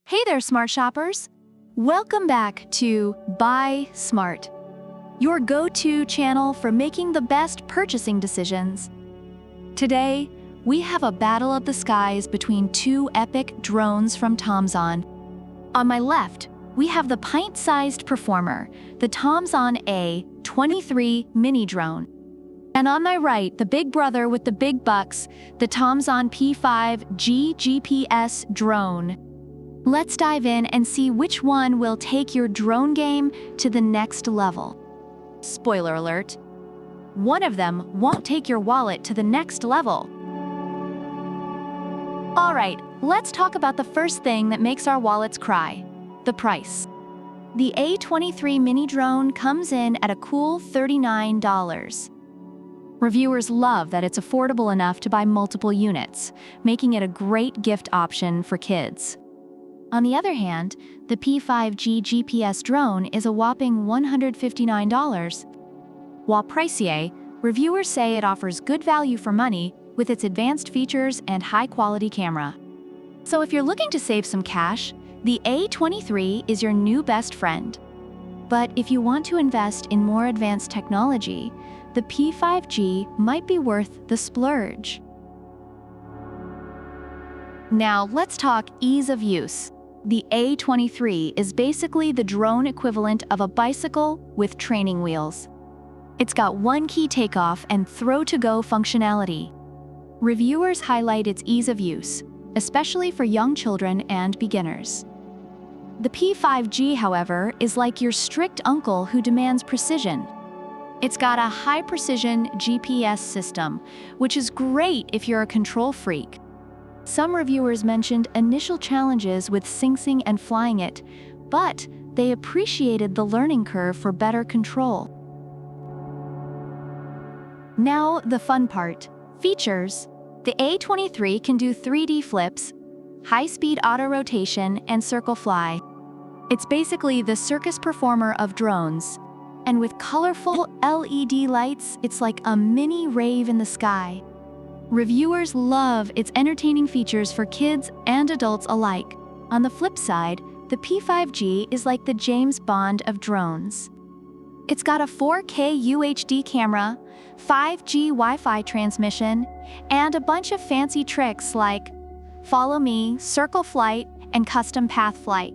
Hey there, smart shoppers! Welcome back to Buy Smart, your go-to channel for making the best purchasing decisions. Today, we have a battle of the skies between two epic drones from TOMZON. On my left, we have the pint-sized performer, the TOMZON A23 mini drone. And on my right, the big brother with the big bucks, the TOMZON P5G GPS drone. Let's dive in and see which one will take your drone game to the next level. Spoiler alert, one of them won't take your wallet to the next level. All right, let's talk about the first thing that makes our wallets cry, the price. The A23 mini drone comes in at a cool $39. Reviewers love that it's affordable enough to buy multiple units, making it a great gift option for kids. On the other hand, the P5G GPS drone is a whopping $159. While pricier, reviewers say it offers good value for money with its advanced features and high-quality camera. So if you're looking to save some cash, the A23 is your new best friend. But if you want to invest in more advanced technology, the P5G might be worth the splurge. Now let's talk ease of use. The A23 is basically the drone equivalent of a bicycle with training wheels. It's got one key takeoff and throw-to-go functionality. Reviewers highlight its ease of use, especially for young children and beginners. The P5G, however, is like your strict uncle who demands precision. It's got a high-precision GPS system, which is great if you're a control freak. Some reviewers mentioned initial challenges with syncing and flying it, but they appreciated the learning curve for better control. Now the fun part, features. The A23 can do 3D flips, high-speed auto-rotation, and circle fly. It's basically the circus performer of drones. And with colorful LED lights, it's like a mini rave in the sky. Reviewers love its entertaining features for kids and adults alike. On the flip side, the P5G is like the James Bond of drones. It's got a 4K UHD camera, 5G Wi-Fi transmission, and a bunch of fancy tricks like follow me, circle flight, and custom path flight.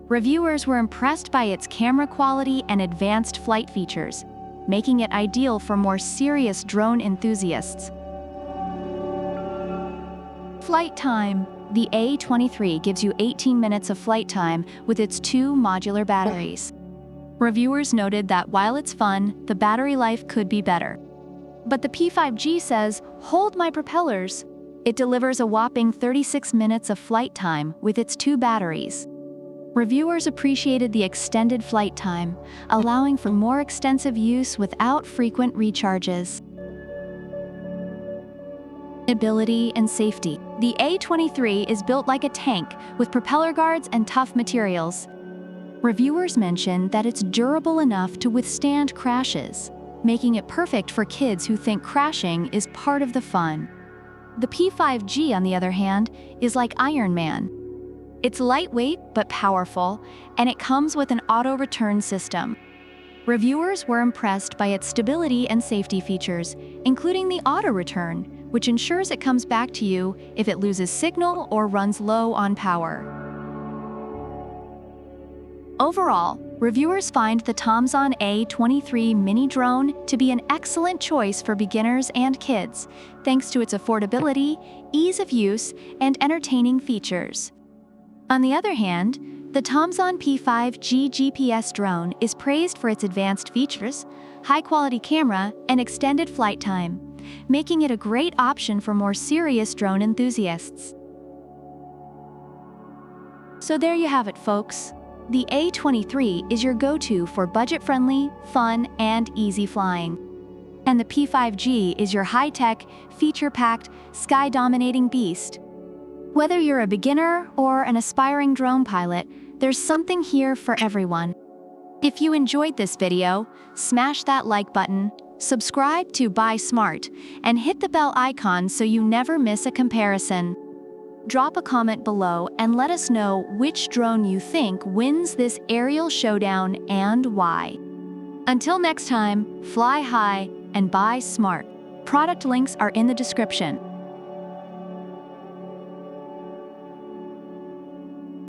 Reviewers were impressed by its camera quality and advanced flight features, making it ideal for more serious drone enthusiasts. Flight time. The A23 gives you 18 minutes of flight time with its two modular batteries. Reviewers noted that while it's fun, the battery life could be better. But the P5G says, hold my propellers. It delivers a whopping 36 minutes of flight time with its two batteries. Reviewers appreciated the extended flight time, allowing for more extensive use without frequent recharges. Ability and safety. The A23 is built like a tank with propeller guards and tough materials. Reviewers mention that it's durable enough to withstand crashes, making it perfect for kids who think crashing is part of the fun. The P5G, on the other hand, is like Iron Man. It's lightweight but powerful, and it comes with an auto-return system. Reviewers were impressed by its stability and safety features, including the auto-return, which ensures it comes back to you if it loses signal or runs low on power. Overall, reviewers find the TOMZON A23 mini drone to be an excellent choice for beginners and kids, thanks to its affordability, ease of use, and entertaining features. On the other hand, the TOMZON P5G GPS drone is praised for its advanced features, high-quality camera, and extended flight time, making it a great option for more serious drone enthusiasts. So there you have it, folks. The A23 is your go-to for budget-friendly, fun, and easy flying. And the P5G is your high-tech, feature-packed, sky-dominating beast. Whether you're a beginner or an aspiring drone pilot, there's something here for everyone. If you enjoyed this video, smash that like button, subscribe to Buy Smart, and hit the bell icon so you never miss a comparison. drop a comment below and let us know which drone you think wins this aerial showdown and why. Until next time, fly high and buy smart. Product links are in the description.